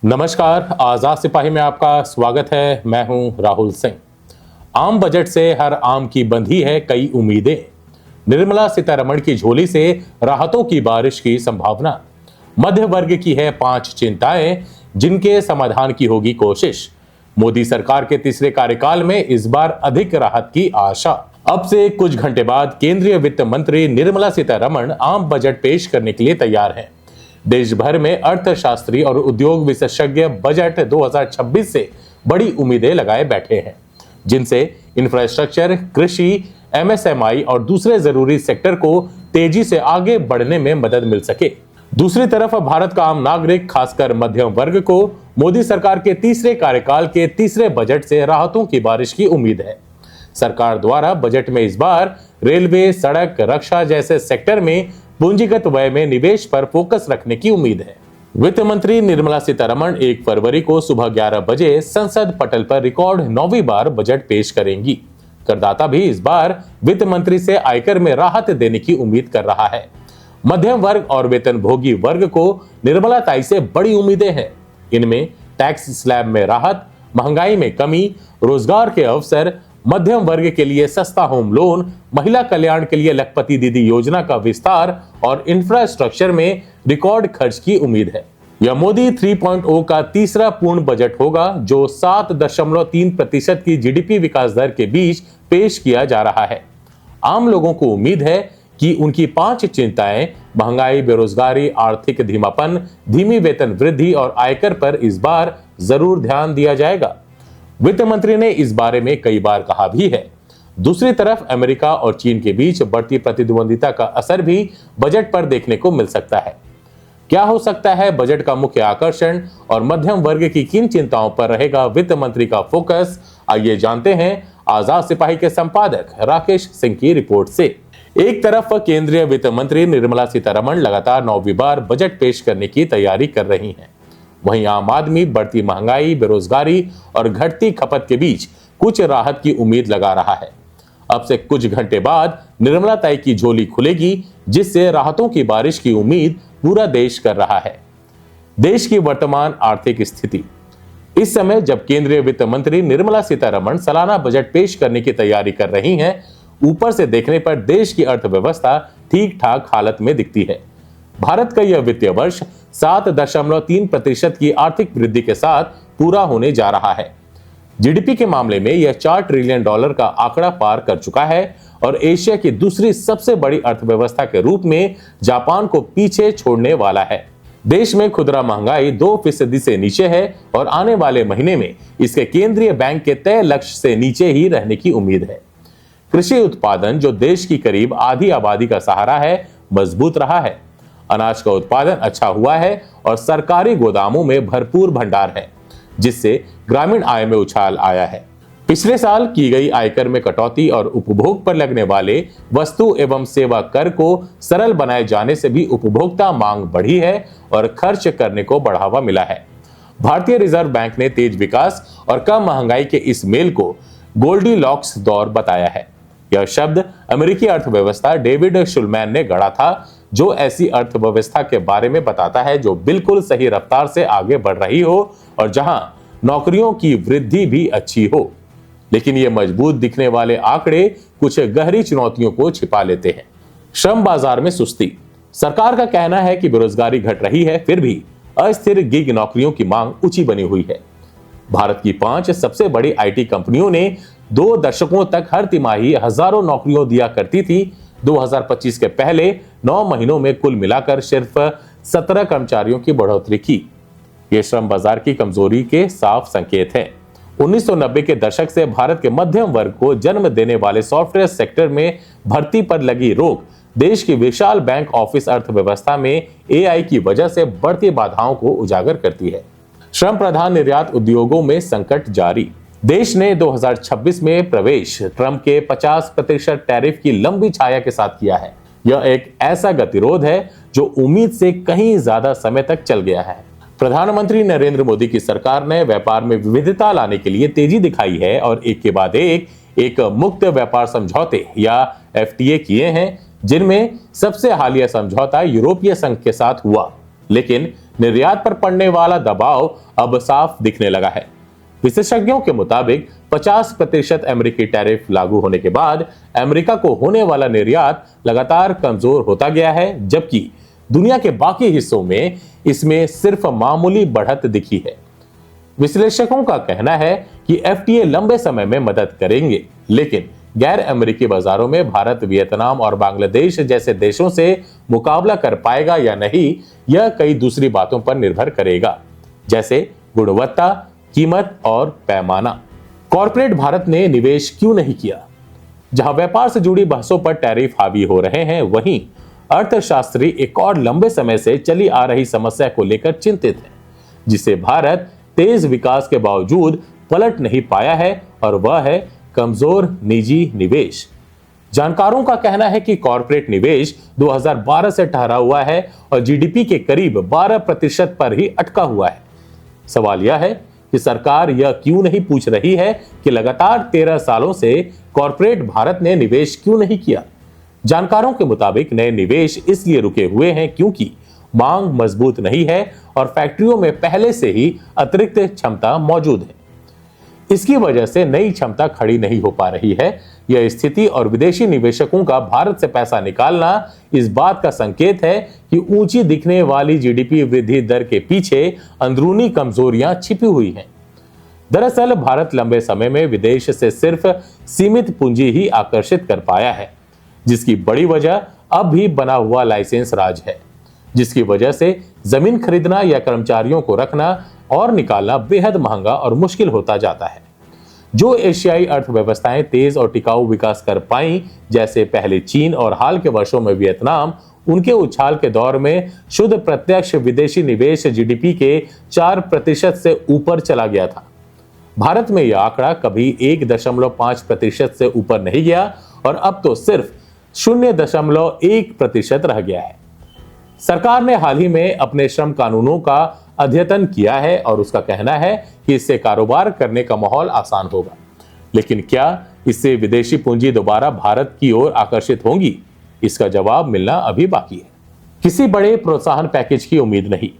नमस्कार, आजाद सिपाही में आपका स्वागत है। मैं हूं राहुल सिंह। आम बजट से हर आम की बंधी है कई उम्मीदें। निर्मला सीतारमण की झोली से राहतों की बारिश की संभावना। मध्य वर्ग की है 5 चिंताएं जिनके समाधान की होगी कोशिश। मोदी सरकार के तीसरे कार्यकाल में इस बार अधिक राहत की आशा। अब से कुछ घंटे बाद केंद्रीय वित्त मंत्री निर्मला सीतारमण आम बजट पेश करने के लिए तैयार हैं। देश भर में अर्थशास्त्री और उद्योग विशेषज्ञ बजट 2026 से बड़ी उम्मीदें लगाए बैठे हैं, जिनसे इंफ्रास्ट्रक्चर, कृषि, एमएसएमई और दूसरे जरूरी सेक्टर को तेजी से आगे बढ़ने में मदद मिल सके। दूसरी तरफ भारत का आम नागरिक, खासकर मध्यम वर्ग को मोदी सरकार के तीसरे कार्यकाल के तीसरे बजट से राहतों की बारिश की उम्मीद है। सरकार द्वारा बजट में इस बार रेलवे, सड़क, रक्षा जैसे सेक्टर में पूंजीगत व्यय में निवेश पर फोकस रखने की उम्मीद है। वित्त मंत्री निर्मला सीतारमण 1 फरवरी को सुबह 11 बजे संसद पटल पर रिकॉर्ड 9वीं बार बजट पेश करेंगी। करदाता भी इस बार वित्त मंत्री से आयकर में राहत देने की उम्मीद कर रहा है। मध्यम वर्ग और वेतनभोगी वर्ग को निर्मला ताई से बड़ी उम्मीदें हैं। इनमें टैक्स स्लैब में राहत, महंगाई में कमी, रोजगार के अवसर, मध्यम वर्ग के लिए सस्ता होम लोन, महिला कल्याण के लिए लखपति दीदी योजना का विस्तार और इंफ्रास्ट्रक्चर में रिकॉर्ड खर्च की उम्मीद है। यह मोदी 3.0 का तीसरा पूर्ण बजट होगा, जो 7.3% की जीडीपी विकास दर के बीच पेश किया जा रहा है। आम लोगों को उम्मीद है कि उनकी 5 चिंताएं महंगाई, बेरोजगारी, आर्थिक धीमापन, धीमी वेतन वृद्धि और आयकर पर इस बार जरूर ध्यान दिया जाएगा। वित्त मंत्री ने इस बारे में कई बार कहा भी है। दूसरी तरफ अमेरिका और चीन के बीच बढ़ती प्रतिद्वंदिता का असर भी बजट पर देखने को मिल सकता है। क्या हो सकता है बजट का मुख्य आकर्षण और मध्यम वर्ग की किन चिंताओं पर रहेगा वित्त मंत्री का फोकस, आइए जानते हैं आजाद सिपाही के संपादक राकेश सिंह की रिपोर्ट से। एक तरफ केंद्रीय वित्त मंत्री निर्मला सीतारमण लगातार 9वीं बार बजट पेश करने की तैयारी कर रही हैं। वहीं आम आदमी बढ़ती महंगाई, बेरोजगारी और घटती खपत के बीच कुछ राहत की उम्मीद लगा रहा है। अब से कुछ घंटे बाद निर्मला ताई की झोली खुलेगी, जिससे राहतों की बारिश की उम्मीद पूरा देश कर रहा है। देश की वर्तमान आर्थिक स्थिति। इस समय जब केंद्रीय वित्त मंत्री निर्मला सीतारमण सालाना बजट पेश करने की तैयारी कर रही हैं, ऊपर से देखने पर देश की अर्थव्यवस्था ठीक ठाक हालत में दिखती है। भारत का यह वित्तीय वर्ष 7.3% की आर्थिक वृद्धि के साथ पूरा होने जा रहा है। जीडीपी के मामले में यह $4 ट्रिलियन का आंकड़ा पार कर चुका है और एशिया की दूसरी सबसे बड़ी अर्थव्यवस्था के रूप में जापान को पीछे छोड़ने वाला है। देश में खुदरा महंगाई 2% से नीचे है और आने वाले महीने में इसके केंद्रीय बैंक के तय लक्ष्य से नीचे ही रहने की उम्मीद है। कृषि उत्पादन, जो देश की करीब आधी आबादी का सहारा है, मजबूत रहा है। अनाज का उत्पादन अच्छा हुआ है और सरकारी गोदामों में भरपूर भंडार है, जिससे ग्रामीण आय में उछाल आया है। पिछले साल की गई आयकर में कटौती और उपभोग पर लगने वाले वस्तु एवं सेवा कर को सरल बनाए जाने से भी उपभोक्ता मांग बढ़ी है और खर्च करने को बढ़ावा मिला है। भारतीय रिजर्व बैंक ने तेज विकास और कम महंगाई के इस मेल को गोल्डीलॉक्स दौर बताया है। यह शब्द अमेरिकी अर्थव्यवस्था डेविड शुलमैन ने गढ़ा था, जो ऐसी अर्थव्यवस्था के बारे में बताता है जो बिल्कुल सही रफ्तार से आगे बढ़ रही हो और जहां नौकरियों की वृद्धि भी अच्छी हो। लेकिन ये मजबूत दिखने वाले आंकड़े कुछ गहरी चुनौतियों को छिपा लेते हैं। श्रम बाजार में सुस्ती। सरकार का कहना है कि बेरोजगारी घट रही है, फिर भी अस्थिर गिग नौकरियों की मांग ऊंची बनी हुई है। भारत की 5 सबसे बड़ी आईटी कंपनियों ने 2 दशकों तक हर तिमाही हजारों नौकरियां दिया करती थी। 2025 के पहले 9 महीनों में कुल मिलाकर सिर्फ 17 कर्मचारियों की बढ़ोतरी की। ये श्रम बाजार की कमजोरी के साफ संकेत हैं। 1990 के दशक से भारत के मध्यम वर्ग को जन्म देने वाले सॉफ्टवेयर सेक्टर में भर्ती पर लगी रोक देश की विशाल बैंक ऑफिस अर्थव्यवस्था में एआई की वजह से बढ़ती बाधाओं को उजागर करती है। श्रम प्रधान निर्यात उद्योगों में संकट जारी। देश ने 2026 में प्रवेश ट्रंप के 50% टैरिफ की लंबी छाया के साथ किया है। यह एक ऐसा गतिरोध है जो उम्मीद से कहीं ज्यादा समय तक चल गया है। प्रधानमंत्री नरेंद्र मोदी की सरकार ने व्यापार में विविधता लाने के लिए तेजी दिखाई है और एक के बाद एक मुक्त व्यापार समझौते या एफटीए किए हैं, जिनमें सबसे हालिया समझौता यूरोपीय संघ के साथ हुआ। लेकिन निर्यात पर पड़ने वाला दबाव अब साफ दिखने लगा है। विशेषज्ञों के मुताबिक 50% अमेरिकी टैरिफ लागू होने के बाद अमेरिका को होने वाला निर्यात लगातार कमजोर होता गया है, जबकि दुनिया के बाकी हिस्सों में इसमें सिर्फ मामूली बढ़त दिखी है। विश्लेषकों का कहना है कि एफटीए लंबे समय में मदद करेंगे, लेकिन गैर अमेरिकी बाजारों में भारत, वियतनाम और बांग्लादेश जैसे देशों से मुकाबला कर पाएगा या नहीं, यह कई दूसरी बातों पर निर्भर करेगा, जैसे गुणवत्ता, कीमत और पैमाना। कॉर्पोरेट भारत ने निवेश क्यों नहीं किया? जहां व्यापार से जुड़ी बहसों पर टैरिफ हावी हो रहे हैं, वहीं अर्थशास्त्री एक और लंबे समय से चली आ रही समस्या को लेकर चिंतित है, जिसे भारत तेज विकास के बावजूद पलट नहीं पाया है, और वह है कमजोर निजी निवेश। जानकारों का कहना है कि कॉर्पोरेट निवेश 2012 से ठहरा हुआ है और जीडीपी के करीब 12% पर ही अटका हुआ है। सवाल यह है कि सरकार यह क्यों नहीं पूछ रही है कि लगातार 13 सालों से कॉर्पोरेट भारत ने निवेश क्यों नहीं किया। जानकारों के मुताबिक नए निवेश इसलिए रुके हुए हैं क्योंकि मांग मजबूत नहीं है और फैक्ट्रियों में पहले से ही अतिरिक्त क्षमता मौजूद है। इसकी वजह से नई क्षमता खड़ी नहीं हो पा रही है। यह स्थिति और विदेशी निवेशकों का भारत से पैसा निकालना इस बात का संकेत है कि ऊंची दिखने वाली जीडीपी वृद्धि दर के पीछे अंदरूनी कमजोरियां छिपी हुई हैं। दरअसल भारत लंबे समय में विदेश से सिर्फ सीमित पूंजी ही आकर्षित कर पाया है, जिसकी बड़ी वजह अब भी बना हुआ लाइसेंस राज है, जिसकी वजह से जमीन खरीदना या कर्मचारियों को रखना और निकालना बेहद महंगा और मुश्किल होता जाता है। जो एशियाई अर्थव्यवस्थाएं तेज और टिकाऊ विकास कर पाई, जैसे पहले चीन और हाल के वर्षों में वियतनाम, उनके उछाल के दौर में शुद्ध प्रत्यक्ष विदेशी निवेश जीडीपी के 4% से ऊपर चला गया था। भारत में यह आंकड़ा कभी 1.5% से ऊपर नहीं गया और अब तो सिर्फ 0.1% रह गया है। सरकार ने हाल ही में अपने श्रम कानूनों का अध्ययन किया है और उसका कहना है कि इससे कारोबार करने का माहौल आसान होगा, लेकिन क्या इससे विदेशी पूंजी दोबारा भारत की ओर आकर्षित होंगी? इसका जवाब मिलना अभी बाकी है। किसी बड़े प्रोत्साहन पैकेज की उम्मीद नहीं।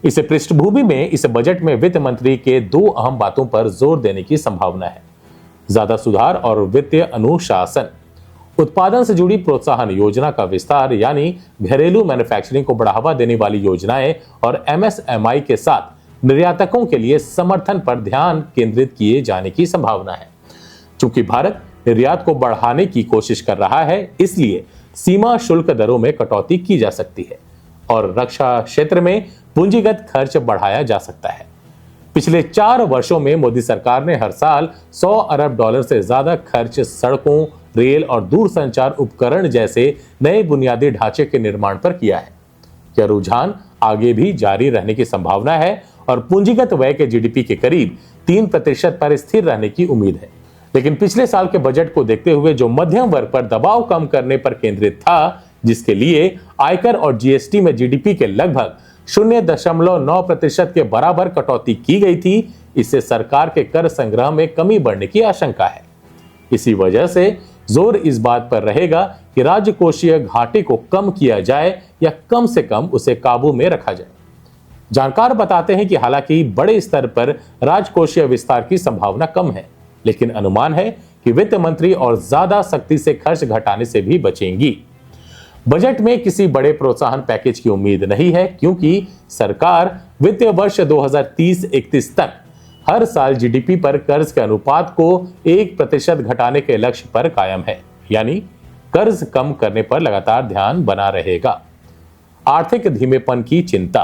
इस पृष्ठभूमि में इस बजट में वित्त मंत्री के 2 अहम बातों पर जोर देने की संभावना है: ज्यादा सुधार और वित्तीय अनुशासन। उत्पादन से जुड़ी प्रोत्साहन योजना का विस्तार, यानी घरेलू मैन्युफैक्चरिंग को बढ़ावा देने वाली योजनाएं, और एमएसएमई के साथ निर्यातकों के लिए समर्थन पर ध्यान केंद्रित किए जाने की संभावना है। चूंकि भारत निर्यात को बढ़ाने की कोशिश कर रहा है, इसलिए सीमा शुल्क दरों में कटौती की जा सकती है और रक्षा क्षेत्र में पूंजीगत खर्च बढ़ाया जा सकता है। पिछले 4 वर्षों में मोदी सरकार ने हर साल $100 अरब से ज्यादा खर्च सड़कों, रेल और दूरसंचार उपकरण जैसे नए बुनियादी ढांचे के निर्माण पर किया है। यह रुझान आगे भी जारी रहने की संभावना है और पूंजीगत व्यय के जीडीपी के करीब 3% पर स्थिर रहने की उम्मीद है। लेकिन पिछले साल के बजट को देखते हुए जो मध्यम वर्ग पर दबाव कम करने पर केंद्रित था, जिसके लिए आयकर और जीएसटी में जीडीपी के लगभग 0.9% के बराबर कटौती की गई थी, इससे सरकार के कर संग्रह में कमी बढ़ने की आशंका है। इसी वजह से जोर इस बात पर रहेगा कि राजकोषीय घाटे को कम किया जाए या कम से कम उसे काबू में रखा जाए। जानकार बताते हैं कि हालांकि बड़े स्तर पर राजकोषीय विस्तार की संभावना कम है, लेकिन अनुमान है कि वित्त मंत्री और ज्यादा सख्ती से खर्च घटाने से भी बचेंगी। बजट में किसी बड़े प्रोत्साहन पैकेज की उम्मीद नहीं है, क्योंकि सरकार वित्तीय वर्ष 2030-31 तक हर साल जीडीपी पर कर्ज के अनुपात को 1% घटाने के लक्ष्य पर कायम है, यानी कर्ज कम करने पर लगातार ध्यान बना रहेगा। आर्थिक धीमेपन की चिंता।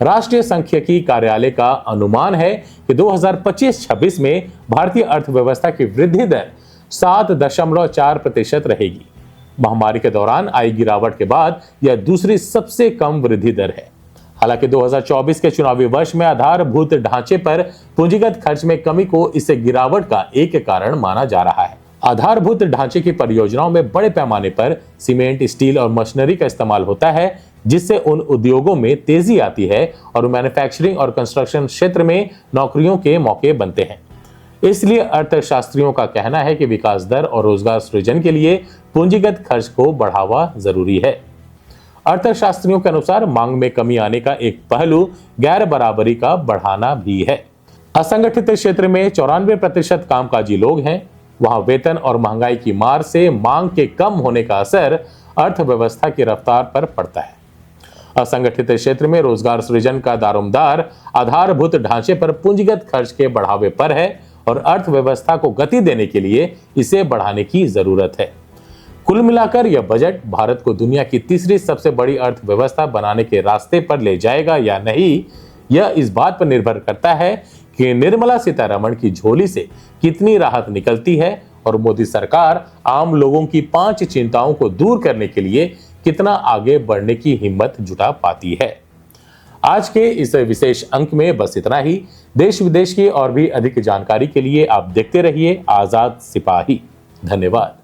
राष्ट्रीय सांख्यिकी कार्यालय का अनुमान है कि 2025-26 में भारतीय अर्थव्यवस्था की वृद्धि दर 7.4% रहेगी। महामारी के दौरान आई गिरावट के बाद यह दूसरी सबसे कम वृद्धि दर है। हालांकि 2024 के चुनावी वर्ष में आधारभूत ढांचे पर पूंजीगत खर्च में कमी को इस गिरावट का एक कारण माना जा रहा है। आधारभूत ढांचे की परियोजनाओं में बड़े पैमाने पर सीमेंट, स्टील और मशीनरी का इस्तेमाल होता है, जिससे उन उद्योगों में तेजी आती है और मैन्युफैक्चरिंग और कंस्ट्रक्शन क्षेत्र में नौकरियों के मौके बनते हैं। इसलिए अर्थशास्त्रियों का कहना है कि विकास दर और रोजगार सृजन के लिए पूंजीगत खर्च को बढ़ावा जरूरी है। अर्थशास्त्रियों के अनुसार मांग में कमी आने का एक पहलू गैर बराबरी का बढ़ाना भी है। असंगठित क्षेत्र में 94% कामकाजी लोग हैं। वहां वेतन और महंगाई की मार से मांग के कम होने का असर अर्थव्यवस्था की रफ्तार पर पड़ता है। असंगठित क्षेत्र में रोजगार सृजन का दारोमदार आधारभूत ढांचे पर पूंजीगत खर्च के बढ़ावे पर है और अर्थव्यवस्था को गति देने के लिए इसे बढ़ाने की जरूरत है। कुल मिलाकर यह बजट भारत को दुनिया की तीसरी सबसे बड़ी अर्थव्यवस्था बनाने के रास्ते पर ले जाएगा या नहीं, यह इस बात पर निर्भर करता है कि निर्मला सीतारमण की झोली से कितनी राहत निकलती है और मोदी सरकार आम लोगों की 5 चिंताओं को दूर करने के लिए कितना आगे बढ़ने की हिम्मत जुटा पाती है। आज के इस विशेष अंक में बस इतना ही। देश विदेश की और भी अधिक जानकारी के लिए आप देखते रहिए आजाद सिपाही। धन्यवाद।